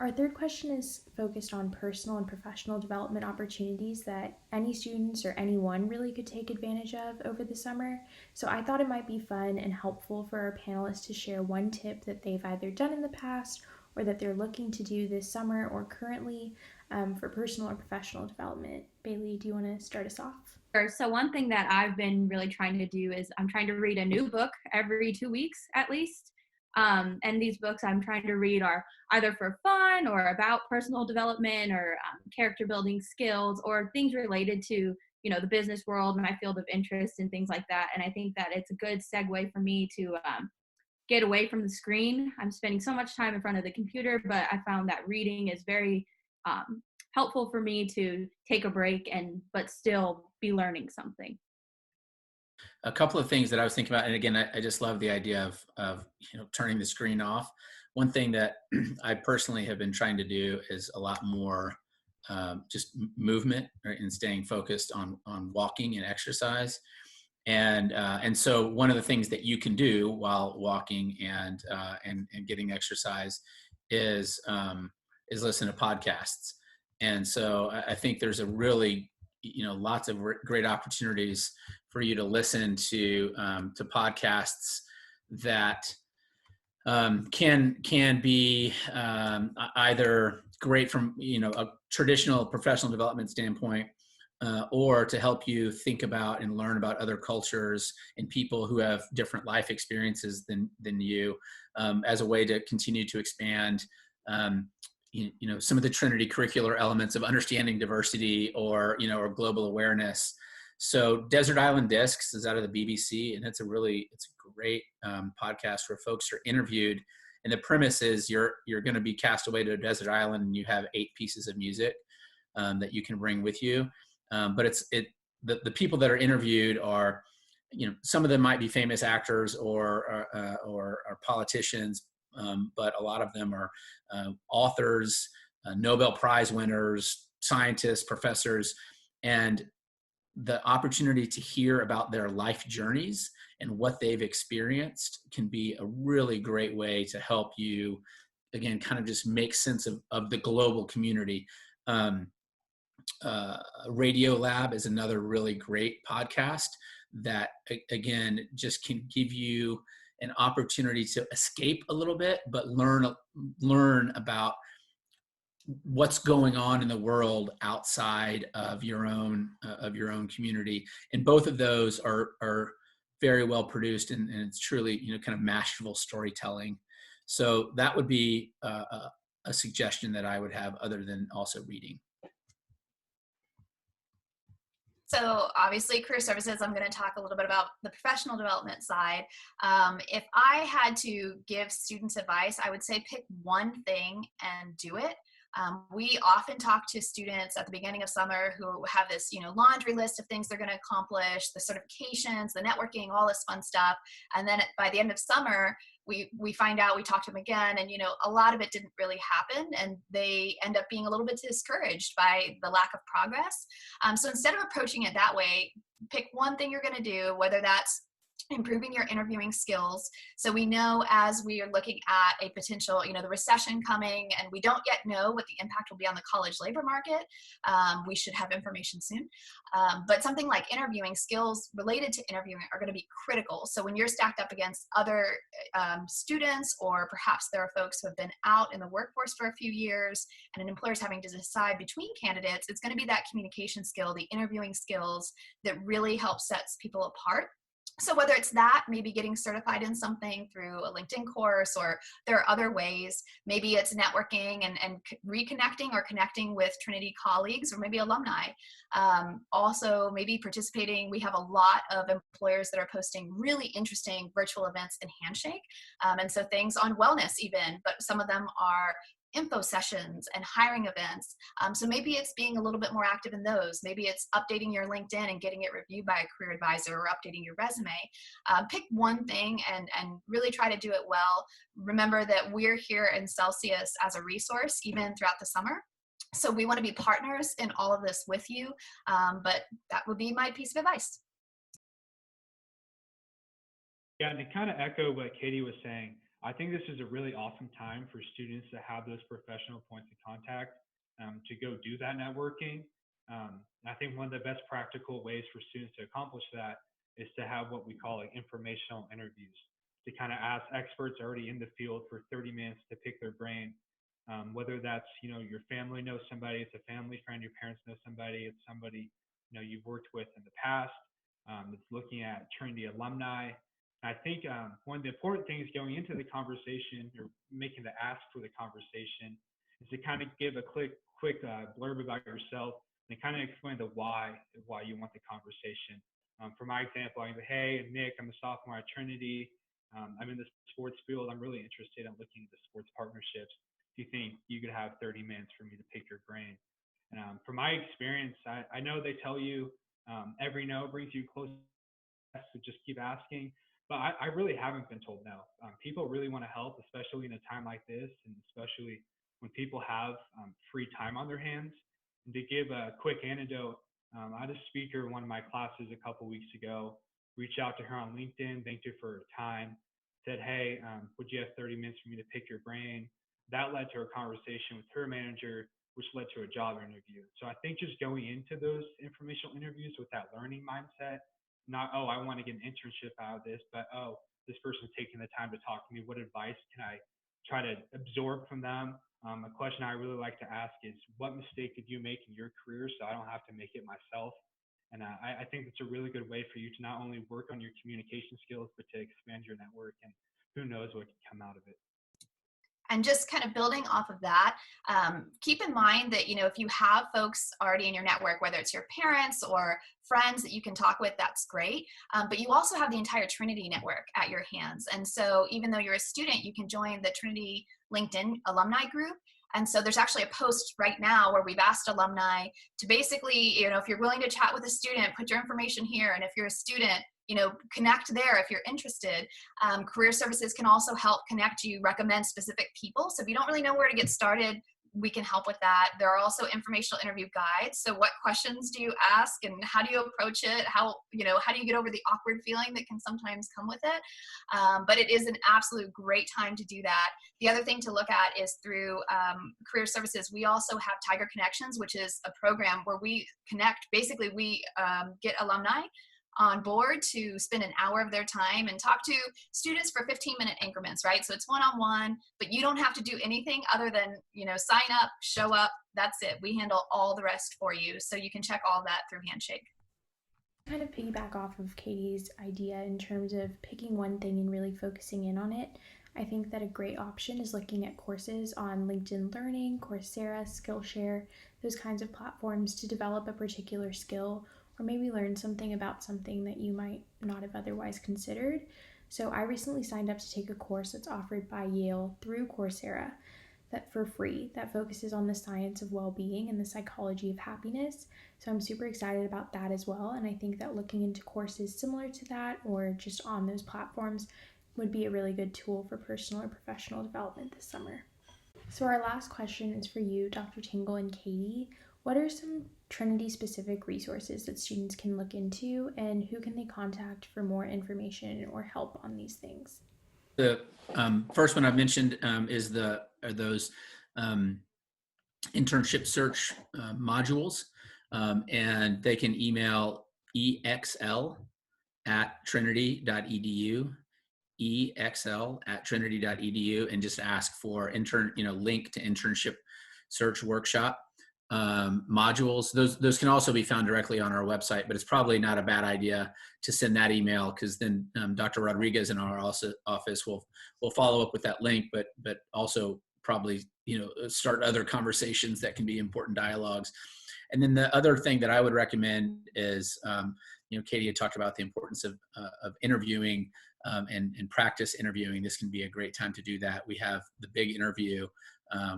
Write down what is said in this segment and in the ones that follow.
Our third question is focused on personal and professional development opportunities that any students or anyone really could take advantage of over the summer. So I thought it might be fun and helpful for our panelists to share one tip that they've either done in the past or that they're looking to do this summer or currently for personal or professional development. Bailey, do you want to start us off? Sure. So one thing that I've been really trying to do is I'm trying to read a new book every 2 weeks at least. And these books I'm trying to read are either for fun or about personal development or character building skills or things related to, the business world, my field of interest and things like that. And I think that it's a good segue for me to get away from the screen. I'm spending so much time in front of the computer, but I found that reading is very helpful for me to take a break but still be learning something. A couple of things that I was thinking about, and again, I just love the idea of turning the screen off. One thing that I personally have been trying to do is a lot more just movement, right, and staying focused on walking and exercise. And so one of the things that you can do while walking and getting exercise is listen to podcasts. And so I think there's a really lots of great opportunities for you to listen to podcasts that can be either great from a traditional professional development standpoint, or to help you think about and learn about other cultures and people who have different life experiences than you, as a way to continue to expand some of the Trinity curricular elements of understanding diversity or global awareness. So Desert Island Discs is out of the BBC, and it's a great podcast where folks are interviewed. And the premise is you're going to be cast away to a desert island, and you have 8 pieces of music that you can bring with you. But the people that are interviewed are, some of them might be famous actors or politicians, but a lot of them are authors, Nobel Prize winners, scientists, professors, and the opportunity to hear about their life journeys and what they've experienced can be a really great way to help you, again, kind of just make sense of the global community. Radio Lab is another really great podcast that, again, just can give you an opportunity to escape a little bit, but learn about what's going on in the world outside of your own community. And both of those are very well produced, and it's truly kind of masterful storytelling. So that would be a suggestion that I would have, other than also reading. So obviously career services, I'm going to talk a little bit about the professional development side. If I had to give students advice, I would say pick one thing and do it. We often talk to students at the beginning of summer who have this, laundry list of things they're going to accomplish, the certifications, the networking, all this fun stuff. And then by the end of summer, we find out, we talk to them again, and a lot of it didn't really happen, and they end up being a little bit discouraged by the lack of progress. So instead of approaching it that way, pick one thing you're going to do, whether that's improving your interviewing skills. So we know, as we are looking at a potential, the recession coming, and we don't yet know what the impact will be on the college labor market. We should have information soon. But something like interviewing skills related to interviewing are going to be critical. So when you're stacked up against other students, or perhaps there are folks who have been out in the workforce for a few years, and an employer is having to decide between candidates, it's going to be that communication skill, the interviewing skills, that really help sets people apart. So whether it's that, maybe getting certified in something through a LinkedIn course, or there are other ways, maybe it's networking and reconnecting or connecting with Trinity colleagues, or maybe alumni. Also, maybe participating. We have a lot of employers that are posting really interesting virtual events in Handshake. And so things on wellness even, but some of them are info sessions and hiring events. So maybe it's being a little bit more active in those. Maybe it's updating your LinkedIn and getting it reviewed by a career advisor, or updating your resume. Pick one thing and really try to do it well. Remember that we're here in Celsius as a resource, even throughout the summer. So we want to be partners in all of this with you. But that would be my piece of advice. Yeah, and to kind of echo what Katie was saying, I think this is a really awesome time for students to have those professional points of contact, to go do that networking. I think one of the best practical ways for students to accomplish that is to have what we call like informational interviews, to kind of ask experts already in the field for 30 minutes to pick their brain. Whether that's, your family knows somebody, it's a family friend, your parents know somebody, it's somebody, you've worked with in the past. It's looking at Trinity alumni. I think one of the important things going into the conversation or making the ask for the conversation is to kind of give a quick blurb about yourself and kind of explain the why you want the conversation. For my example, I'm like, hey, Nick, I'm a sophomore at Trinity. I'm in the sports field. I'm really interested in looking into sports partnerships. Do you think you could have 30 minutes for me to pick your brain? And from my experience, I know they tell you every no brings you closer, so just keep asking. But I really haven't been told no. People really want to help, especially in a time like this, and especially when people have free time on their hands. And to give a quick anecdote, I had a speaker in one of my classes a couple weeks ago. Reached out to her on LinkedIn, thanked her for her time, said, hey, would you have 30 minutes for me to pick your brain? That led to a conversation with her manager, which led to a job interview. So I think just going into those informational interviews with that learning mindset, not, oh, I want to get an internship out of this, but, oh, this person's taking the time to talk to me. What advice can I try to absorb from them? A question I really like to ask is, what mistake did you make in your career so I don't have to make it myself? And I think it's a really good way for you to not only work on your communication skills, but to expand your network, and who knows what can come out of it. And just kind of building off of that, keep in mind that, if you have folks already in your network, whether it's your parents or friends that you can talk with, that's great. But you also have the entire Trinity network at your hands. And so even though you're a student, you can join the Trinity LinkedIn alumni group. And so there's actually a post right now where we've asked alumni to basically, if you're willing to chat with a student, put your information here. And if you're a student, connect there if you're interested. Career Services can also help connect you, recommend specific people. So if you don't really know where to get started, we can help with that. There are also informational interview guides. So what questions do you ask and how do you approach it? How do you get over the awkward feeling that can sometimes come with it? But it is an absolute great time to do that. The other thing to look at is through Career Services. We also have Tiger Connections, which is a program where we connect. Basically, we get alumni on board to spend an hour of their time and talk to students for 15-minute increments, right? So it's one-on-one, but you don't have to do anything other than, sign up, show up. That's it. We handle all the rest for you. So you can check all that through Handshake. Kind of piggyback off of Katie's idea in terms of picking one thing and really focusing in on it. I think that a great option is looking at courses on LinkedIn Learning, Coursera, Skillshare, those kinds of platforms to develop a particular skill or maybe learn something about something that you might not have otherwise considered. So I recently signed up to take a course that's offered by Yale through Coursera that for free that focuses on the science of well-being and the psychology of happiness. So I'm super excited about that as well. And I think that looking into courses similar to that or just on those platforms would be a really good tool for personal or professional development this summer. So our last question is for you, Dr. Tingle and Katie. What are some Trinity-specific resources that students can look into, and who can they contact for more information or help on these things? The first one I've mentioned is those internship search modules, and they can email exl@trinity.edu, exl@trinity.edu, and just ask for link to internship search workshop. Modules, those can also be found directly on our website, but it's probably not a bad idea to send that email, because then Dr. Rodriguez in our office will follow up with that link, but also probably start other conversations that can be important dialogues. And then the other thing that I would recommend is Katie had talked about the importance of interviewing and practice interviewing. This can be a great time to do that. We have the big interview,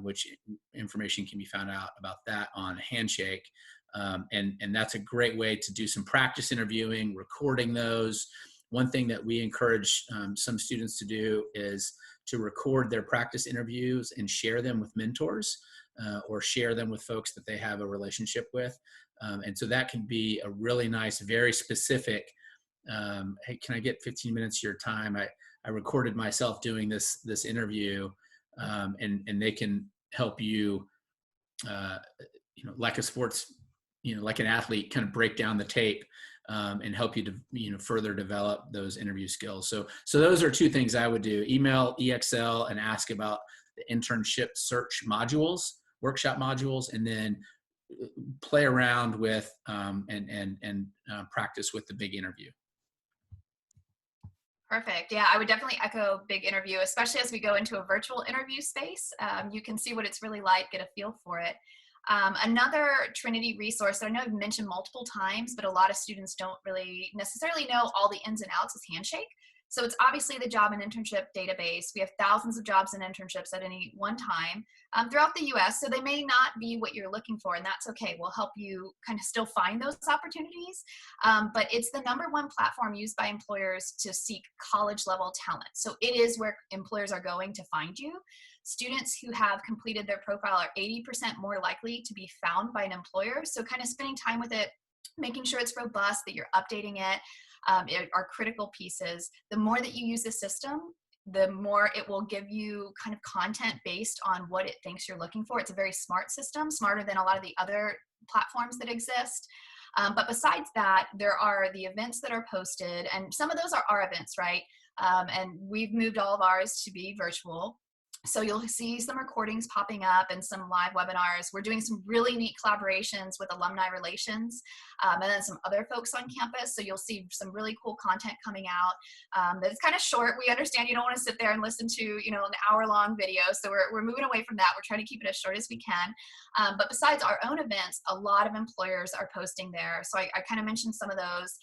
which information can be found out about that on Handshake. And that's a great way to do some practice interviewing, recording those. One thing that we encourage some students to do is to record their practice interviews and share them with mentors or share them with folks that they have a relationship with. And so that can be a really nice, very specific, hey, can I get 15 minutes of your time? I recorded myself doing this interview, and they can help you, like a sports, like an athlete, kind of break down the tape, and help you to, further develop those interview skills. So those are two things I would do: email EXL and ask about the internship search modules, workshop modules, and then play around with and practice with the big interview. Perfect. Yeah, I would definitely echo big interview, especially as we go into a virtual interview space. You can see what it's really like, get a feel for it. Another Trinity resource that I know I've mentioned multiple times, but a lot of students don't really necessarily know all the ins and outs, is Handshake. So it's obviously the job and internship database. We have thousands of jobs and internships at any one time throughout the US. So they may not be what you're looking for, and that's okay. We'll help you kind of still find those opportunities. But it's the #1 platform used by employers to seek college level talent. So it is where employers are going to find you. Students who have completed their profile are 80% more likely to be found by an employer. So kind of spending time with it, making sure it's robust, that you're updating it, are critical pieces. The more that you use the system, the more it will give you kind of content based on what it thinks you're looking for. It's a very smart system, smarter than a lot of the other platforms that exist. But besides that, there are the events that are posted, and some of those are our events, right? And we've moved all of ours to be virtual. So you'll see some recordings popping up and some live webinars. We're doing some really neat collaborations with alumni relations and then some other folks on campus. So you'll see some really cool content coming out. That's kind of short. We understand you don't want to sit there and listen to, an hour-long video. So we're moving away from that. We're trying to keep it as short as we can. But besides our own events, a lot of employers are posting there. So I kind of mentioned some of those.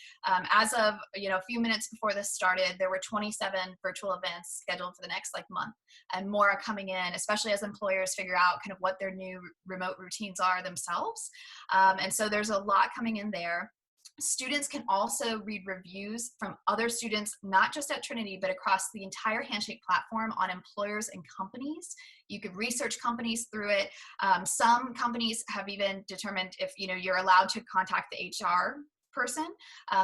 As of, a few minutes before this started, there were 27 virtual events scheduled for the next month, and more are coming in, especially as employers figure out kind of what their new remote routines are themselves. And so there's a lot coming in there. Students can also read reviews from other students, not just at Trinity, but across the entire Handshake platform, on employers and companies. You could research companies through it. Some companies have even determined if you're allowed to contact the HR person.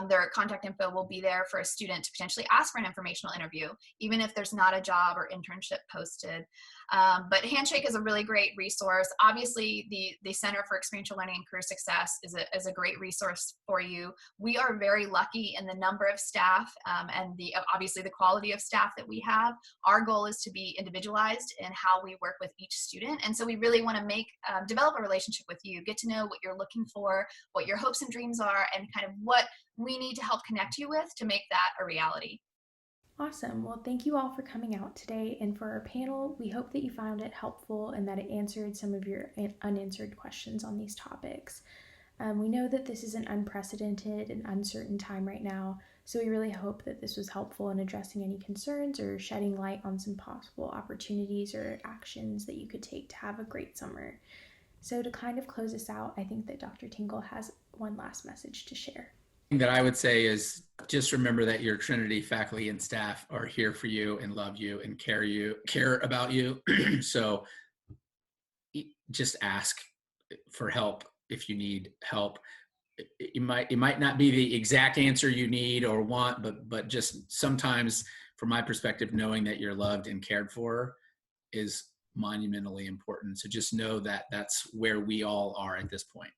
Their contact info will be there for a student to potentially ask for an informational interview, even if there's not a job or internship posted. But Handshake is a really great resource. Obviously, the Center for Experiential Learning and Career Success is a great resource for you. We are very lucky in the number of staff and obviously the quality of staff that we have. Our goal is to be individualized in how we work with each student. And so we really want to develop a relationship with you, get to know what you're looking for, what your hopes and dreams are, and kind of what we need to help connect you with to make that a reality. Awesome. Well, thank you all for coming out today. And for our panel, we hope that you found it helpful and that it answered some of your unanswered questions on these topics. We know that this is an unprecedented and uncertain time right now, so we really hope that this was helpful in addressing any concerns or shedding light on some possible opportunities or actions that you could take to have a great summer. So to kind of close us out, I think that Dr. Tingle has one last message to share. That I would say is just remember that your Trinity faculty and staff are here for you and love you and care about you. So just ask for help if you need help. It might not be the exact answer you need or want, but just sometimes, from my perspective, knowing that you're loved and cared for is monumentally important. So just know that that's where we all are at this point.